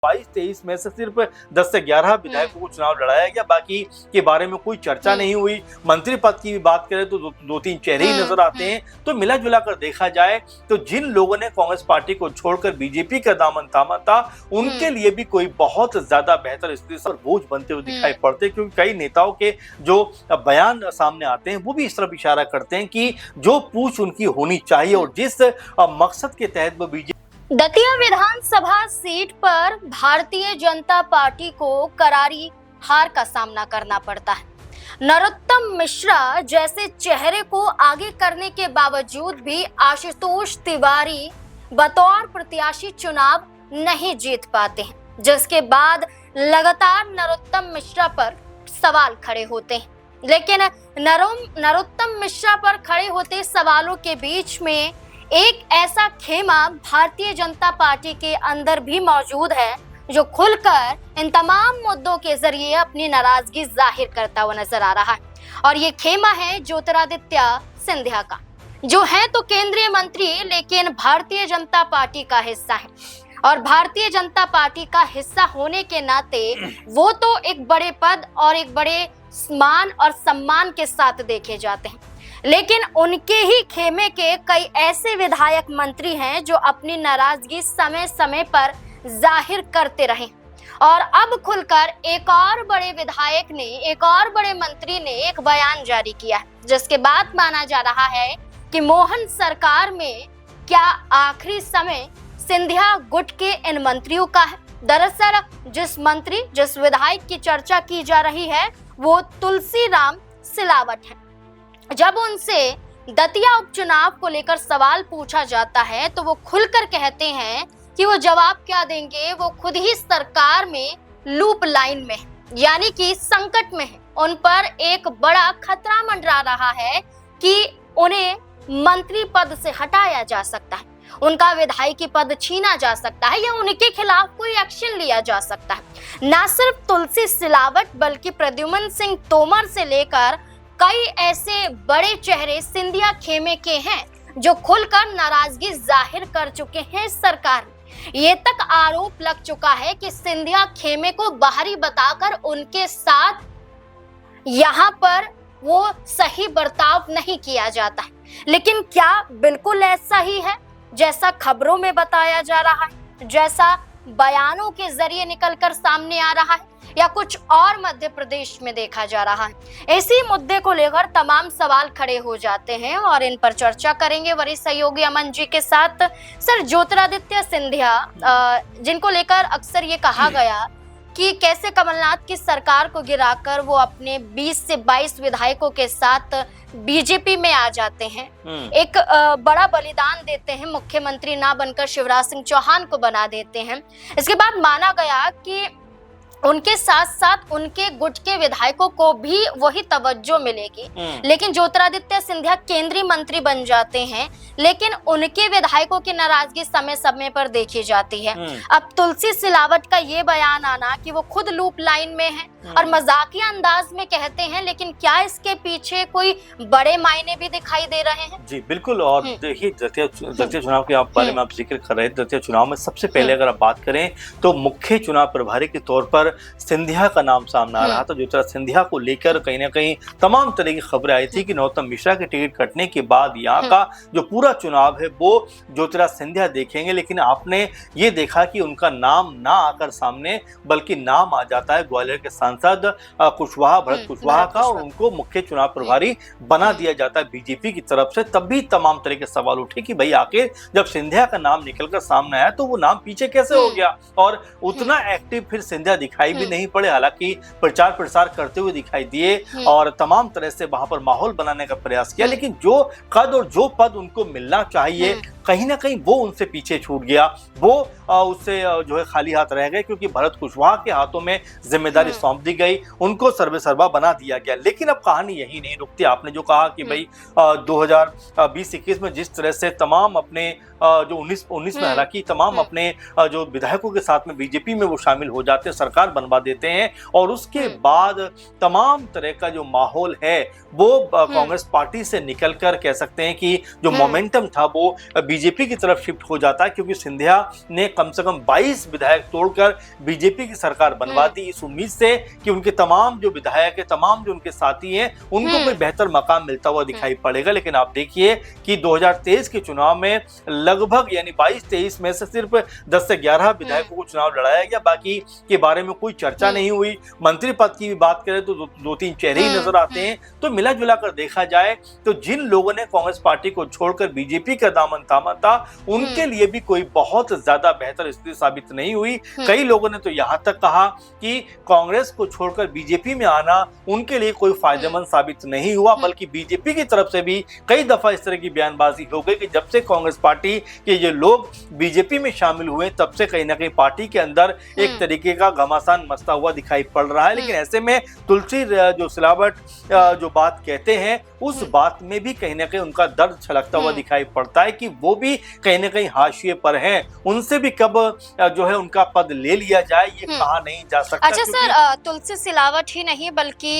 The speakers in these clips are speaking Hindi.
22-23 में से सिर्फ 10 से 11 विधायकों को चुनाव लड़ाया गया, बाकी के बारे में कोई चर्चा नहीं हुई। मंत्री पद की भी बात करें तो दो तीन चेहरे ही नजर आते हैं। तो मिला जुला कर देखा जाए तो जिन लोगों ने कांग्रेस पार्टी को छोड़कर बीजेपी का दामन थामा था, उनके लिए भी कोई बहुत ज्यादा बेहतर स्थिति पर बोझ बनते हुए दिखाई पड़ते, क्योंकि कई नेताओं के जो बयान सामने आते हैं वो भी इस तरफ इशारा करते हैं कि जो पूछ उनकी होनी चाहिए और जिस मकसद के तहत वो बीजेपी। दतिया विधानसभा सीट पर भारतीय जनता पार्टी को करारी हार का सामना करना पड़ता है। नरोत्तम मिश्रा जैसे चेहरे को आगे करने के बावजूद भी आशुतोष तिवारी बतौर प्रत्याशी चुनाव नहीं जीत पाते हैं, जिसके बाद लगातार नरोत्तम मिश्रा पर सवाल खड़े होते हैं। लेकिन नरोत्तम मिश्रा पर खड़े होते सवालों के बीच में एक ऐसा खेमा भारतीय जनता पार्टी के अंदर भी मौजूद है जो खुलकर इन तमाम मुद्दों के जरिए अपनी नाराजगी जाहिर करता हुआ नजर आ रहा है। और ये खेमा है ज्योतिरादित्य सिंधिया का, जो है तो केंद्रीय मंत्री लेकिन भारतीय जनता पार्टी का हिस्सा है। और भारतीय जनता पार्टी का हिस्सा होने के नाते वो तो एक बड़े पद और एक बड़े मान और सम्मान के साथ देखे जाते हैं, लेकिन उनके ही खेमे के कई ऐसे विधायक मंत्री हैं जो अपनी नाराजगी समय समय पर जाहिर करते रहे। और अब खुलकर एक और बड़े विधायक ने, एक और बड़े मंत्री ने एक बयान जारी किया है, जिसके बाद माना जा रहा है कि मोहन सरकार में क्या आखिरी समय सिंधिया गुट के इन मंत्रियों का है। दरअसल जिस मंत्री, जिस विधायक की चर्चा की जा रही है वो तुलसीराम सिलावट है। जब उनसे दतिया उपचुनाव को लेकर सवाल पूछा जाता है तो वो खुलकर कहते हैं कि वो जवाब क्या देंगे, वो खुद ही सरकार में लूप लाइन में, यानी कि संकट में है। उन पर एक बड़ा खतरा मंडरा रहा है कि उन्हें मंत्री पद से हटाया जा सकता है, उनका विधायकी पद छीना जा सकता है या उनके खिलाफ कोई एक्शन लिया जा सकता है। न सिर्फ तुलसी सिलावट बल्कि प्रद्युम्न सिंह तोमर से लेकर कई ऐसे बड़े चेहरे सिंधिया खेमे के हैं जो खुलकर नाराजगी जाहिर कर चुके हैं सरकार में। ये तक आरोप लग चुका है कि सिंधिया खेमे को बाहरी बताकर उनके साथ यहाँ पर वो सही बर्ताव नहीं किया जाता है। लेकिन क्या बिल्कुल ऐसा ही है जैसा खबरों में बताया जा रहा है, जैसा बयानों के जरिए निकलकर सामने आ रहा है, या कुछ और मध्य प्रदेश में देखा जा रहा है? इसी मुद्दे को लेकर तमाम सवाल खड़े हो जाते हैं और इन पर चर्चा करेंगे वरिष्ठ सहयोगी अमन जी के साथ। सर, ज्योतिरादित्य सिंधिया जिनको लेकर अक्सर ये कहा गया कि कैसे कमलनाथ की सरकार को गिराकर वो अपने 20 से 22 विधायकों के साथ बीजेपी में आ जाते हैं, एक बड़ा बलिदान देते हैं, मुख्यमंत्री ना बनकर शिवराज सिंह चौहान को बना देते हैं। इसके बाद माना गया कि उनके साथ साथ उनके गुट के विधायकों को भी वही तवज्जो मिलेगी। लेकिन ज्योतिरादित्य सिंधिया केंद्रीय मंत्री बन जाते हैं, लेकिन उनके विधायकों की नाराजगी समय समय पर देखी जाती है। अब तुलसी सिलावट का ये बयान आना कि वो खुद लूप लाइन में है और मजाकिया अंदाज में कहते हैं, लेकिन क्या इसके पीछे कोई बड़े मायने भी दिखाई दे रहे हैं? जी बिल्कुल। और देखिए, दतिया चुनाव के बारे में आप जिक्र कर रहे थे। दतिया चुनाव में सबसे पहले अगर आप बात करें तो मुख्य चुनाव प्रभारी के तौर पर सिंधिया का नाम सामने आ रहा था। ज्योतिरादित्य सिंधिया को लेकर कहीं ना कहीं तमाम तरह की खबरें आई थी कि नरोत्तम मिश्रा के टिकट कटने के बाद यहाँ का जो पूरा चुनाव है वो ज्योतिरादित्य सिंधिया देखेंगे। लेकिन आपने ये देखा कि उनका नाम ना आकर सामने, बल्कि नाम आ जाता है ग्वालियर के सांसद भरत कुशवाहा का, और उनको मुख्य चुनाव प्रभारी बना दिया जाता है बीजेपी की तरफ से। तब भी तमाम तरह के सवाल उठे कि भाई आखिर जब सिंधिया का नाम निकलकर सामने आया तो वो नाम पीछे कैसे हो गया, और उतना एक्टिव फिर सिंधिया दिखाई भी नहीं पड़े। हालांकि प्रचार प्रसार करते हुए दिखाई दिए और तमाम तरह से वहां पर माहौल बनाने का प्रयास किया, लेकिन जो कद और जो पद उनको मिलना चाहिए कहीं ना कहीं वो उनसे पीछे छूट गया। वो उससे जो है खाली हाथ रह गए, क्योंकि भरत कुशवाहा के हाथों में जिम्मेदारी सौंप दी गई, उनको सर्वेसर्वा बना दिया गया। लेकिन अब कहानी यही नहीं रुकती। आपने जो कहा कि भाई 2020-21 में जिस तरह से तमाम अपने जो 19 में हालांकि तमाम अपने जो विधायकों के साथ में बीजेपी में वो शामिल हो जाते हैं, सरकार बनवा देते हैं, और उसके बाद तमाम तरह का जो माहौल है वो कांग्रेस पार्टी से निकलकर कह सकते हैं कि जो मोमेंटम था वो बीजेपी की तरफ शिफ्ट हो जाता है, क्योंकि सिंधिया ने कम से कम 22 विधायक तोड़कर बीजेपी की सरकार बनवा दी, इस उम्मीद से कि उनके तमाम जो विधायक है, तमाम जो उनके साथी हैं, उनको कोई बेहतर मकाम मिलता हुआ दिखाई पड़ेगा। लेकिन आप देखिए कि 2023 के चुनाव में लगभग यानी 22-23 में से सिर्फ 10 से 11 विधायकों को चुनाव लड़ाया गया, बाकी के बारे में कोई चर्चा नहीं हुई। मंत्री पद की भी बात करें तो दो तीन चेहरे ही नजर आते हैं। तो मिला जुला कर देखा जाए तो जिन लोगों ने कांग्रेस पार्टी को छोड़कर बीजेपी का दामन थामा था, उनके लिए भी कोई बहुत ज्यादा बेहतर स्थिति साबित नहीं हुई। कई लोगों ने तो यहां तक कहा कि कांग्रेस को छोड़कर बीजेपी में आना उनके लिए कोई फायदेमंद साबित नहीं हुआ, बल्कि बीजेपी की तरफ से भी कई दफा इस तरह की बयानबाजी हो गई कि जब से कांग्रेस पार्टी के ये लोग बीजेपी में शामिल हुए, तब से कहीं ना कहीं पार्टी के अंदर एक तरीके का घमासान मचता हुआ दिखाई पड़ रहा है। लेकिन ऐसे में तुलसी जो सिलावट जो बात कहते हैं, उस बात में भी कहीं ना कहीं उनका दर्द छलकता हुआ दिखाई पड़ता है कि वो भी कहीं ना कहीं हाशिए पर हैं। उनसे भी कब जो है उनका पद ले लिया जाए, ये कहा नहीं जा सकता। अच्छा सर, तुलसी सिलावट ही नहीं बल्कि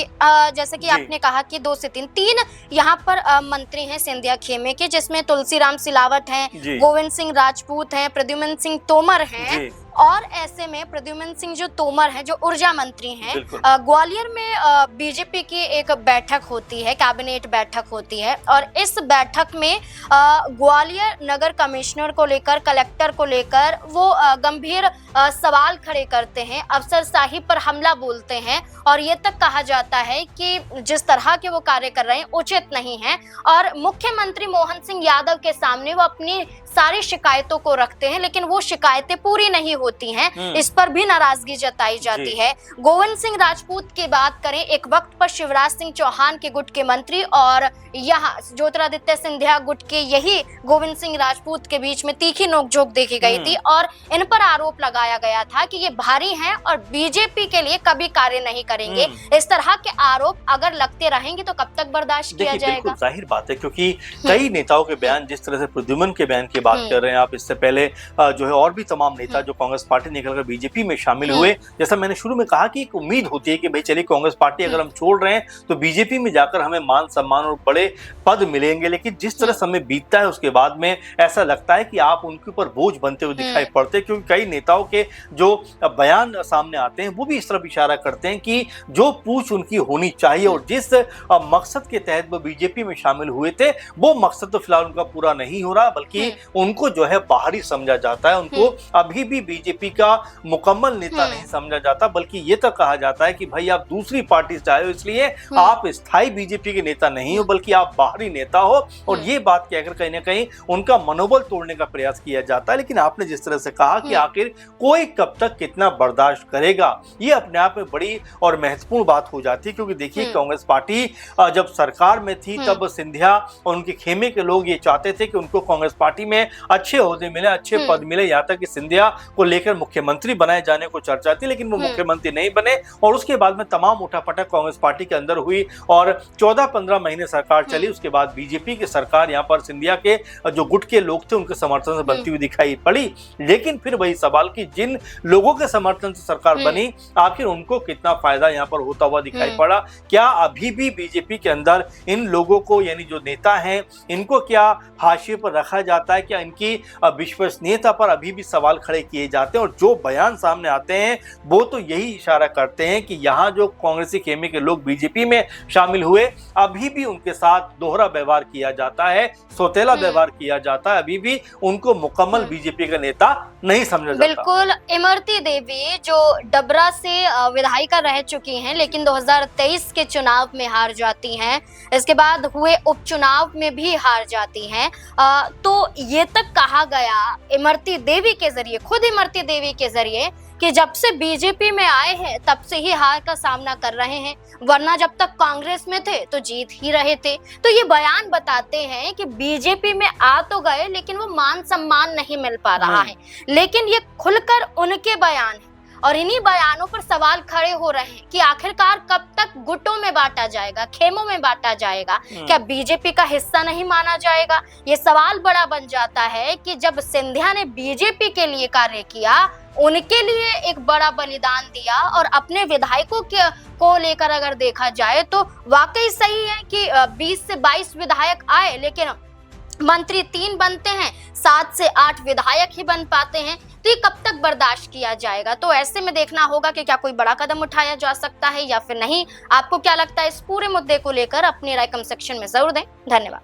जैसे कि आपने कहा कि 2 से 3 यहाँ पर मंत्री हैं सिंधिया खेमे के, जिसमें तुलसीराम सिलावट हैं, गोविंद सिंह राजपूत हैं, प्रद्युम्न सिंह तोमर हैं। और ऐसे में प्रद्युम्न सिंह जो तोमर हैं, जो ऊर्जा मंत्री हैं, ग्वालियर में बीजेपी की एक बैठक होती है, कैबिनेट बैठक होती है, और इस बैठक में ग्वालियर नगर कमिश्नर को लेकर, कलेक्टर को लेकर वो गंभीर सवाल खड़े करते हैं, अफसरशाही पर हमला बोलते हैं, और ये तक कहा जाता है कि जिस तरह के वो कार्य कर रहे हैं उचित नहीं है। और मुख्यमंत्री मोहन सिंह यादव के सामने वो अपनी सारी शिकायतों को रखते हैं, लेकिन वो शिकायतें पूरी नहीं होती हैं, इस पर भी नाराजगी जताई जाती है। गोविंद सिंह राजपूत की बात करें, एक वक्त पर शिवराज सिंह चौहान के गुट के मंत्री और यहाँ ज्योतिरादित्य सिंधिया गुट के यही गोविंद सिंह राजपूत के बीच में तीखी नोकझोंक देखी गई थी, और इन पर आरोप लगाया गया था कि ये भारी हैं और बीजेपी के लिए कभी कार्य नहीं करेंगे। इस तरह के आरोप अगर लगते रहेंगे तो कब तक बर्दाश्त किया जाएगा? जाहिर बात है, क्योंकि कई नेताओं के बयान, जिस तरह से प्रद्युम्न के बयान की बात कर रहे हैं आप, इससे पहले जो है और भी तमाम नेता जो कांग्रेस पार्टी निकलकर बीजेपी में शामिल हुए, जैसा मैंने शुरू में कहा कि एक उम्मीद होती है कि भाई चलिए कांग्रेस पार्टी अगर हम छोड़ रहे हैं तो बीजेपी में जाकर हमें मान सम्मान और बड़े पद मिलेंगे। लेकिन जिस तरह समय बीतता है उसके बाद में ऐसा लगता है कि आप उनके ऊपर बोझ बनते हुए दिखाई पड़ते हैं, क्योंकि कई नेताओं के जो बयान सामने आते हैं वो भी इस तरफ इशारा करते हैं कि जो पूछ उनकी होनी चाहिए और जिस मकसद के तहत वो बीजेपी में शामिल हुए थे, वो मकसद तो फिलहाल उनका पूरा नहीं हो रहा, बल्कि उनको जो है बाहरी समझा जाता है। उनको अभी भी बीजेपी का मुकम्मल नेता नहीं समझा जाता, बल्कि ये तो कहा जाता है कि भाई आप दूसरी पार्टी से आए हो, इसलिए आप स्थायी बीजेपी के नेता नहीं हो, बल्कि आप बाहरी नेता हो। और ये बात कहकर कहीं ना कहीं उनका मनोबल तोड़ने का प्रयास किया जाता है। लेकिन आपने जिस तरह से कहा कि आखिर कोई कब तक कितना बर्दाश्त करेगा, ये अपने आप में बड़ी और महत्वपूर्ण बात हो जाती है। क्योंकि देखिए कांग्रेस पार्टी जब सरकार में थी तब सिंधिया और उनके खेमे के लोग ये चाहते थे कि उनको कांग्रेस पार्टी में अच्छे ओहदे मिले, अच्छे पद मिले, यहाँ तक कि सिंधिया को लेकर मुख्यमंत्री बनाए जाने को चर्चा थी, लेकिन वो मुख्यमंत्री नहीं बने। और उसके बाद में तमाम उठापटक कांग्रेस पार्टी के अंदर हुई और 14-15 महीने सरकार चली। उसके बाद बीजेपी की सरकार यहाँ पर सिंधिया के जो गुट के लोग थे उनके समर्थन से बनती हुई दिखाई पड़ी। लेकिन फिर वही सवाल कि जिन लोगों के समर्थन से सरकार बनी, आखिर उनको कितना फायदा यहाँ पर होता हुआ दिखाई पड़ा? क्या अभी भी बीजेपी के अंदर इन लोगों को, यानी जो नेता हैं, इनको क्या हाशिए पर रखा जाता है? क्या इनकी विश्वसनीयता पर अभी भी सवाल खड़े किए जाते हैं? और जो बयान सामने आते हैं वो तो यही इशारा करते हैं कि यहाँ जो कांग्रेसी खेमे के लोग बीजेपी में शामिल हुए, अभी भी उनके साथ दोहरा व्यवहार किया जाता है, सौतेला व्यवहार किया जाता है, अभी भी उनको मुकम्मल बीजेपी का नेता नहीं समझा जाता। बिल्कुल। इमरती देवी जो डबरा से विधायिका रह चुकी हैं, लेकिन 2023 के चुनाव में हार जाती हैं, इसके बाद हुए उपचुनाव में भी हार जाती हैं। तो ये तक कहा गया इमरती देवी के जरिए, खुद इमरती देवी के जरिए, कि जब से बीजेपी में आए हैं तब से ही हार का सामना कर रहे हैं, वरना जब तक कांग्रेस में थे तो जीत ही रहे थे। तो ये बयान बताते हैं कि बीजेपी में आ तो गए लेकिन वो मान सम्मान नहीं मिल पा रहा है। लेकिन ये खुलकर उनके बयान है और इन्हीं बयानों पर सवाल खड़े हो रहे हैं कि आखिरकार कब तक गुटों में बांटा जाएगा, खेमों में बांटा जाएगा, क्या बीजेपी का हिस्सा नहीं माना जाएगा? ये सवाल बड़ा बन जाता है कि जब सिंधिया ने बीजेपी के लिए कार्य किया, उनके लिए एक बड़ा बलिदान दिया और अपने विधायकों को लेकर अगर देखा जाए तो वाकई सही है कि 20 से 22 विधायक आए, लेकिन मंत्री 3 बनते हैं, 7 से 8 विधायक ही बन पाते हैं, तो ये कब तक बर्दाश्त किया जाएगा? तो ऐसे में देखना होगा कि क्या कोई बड़ा कदम उठाया जा सकता है या फिर नहीं। आपको क्या लगता है इस पूरे मुद्दे को लेकर? अपनी राय कमेंट सेक्शन में जरूर दें। धन्यवाद।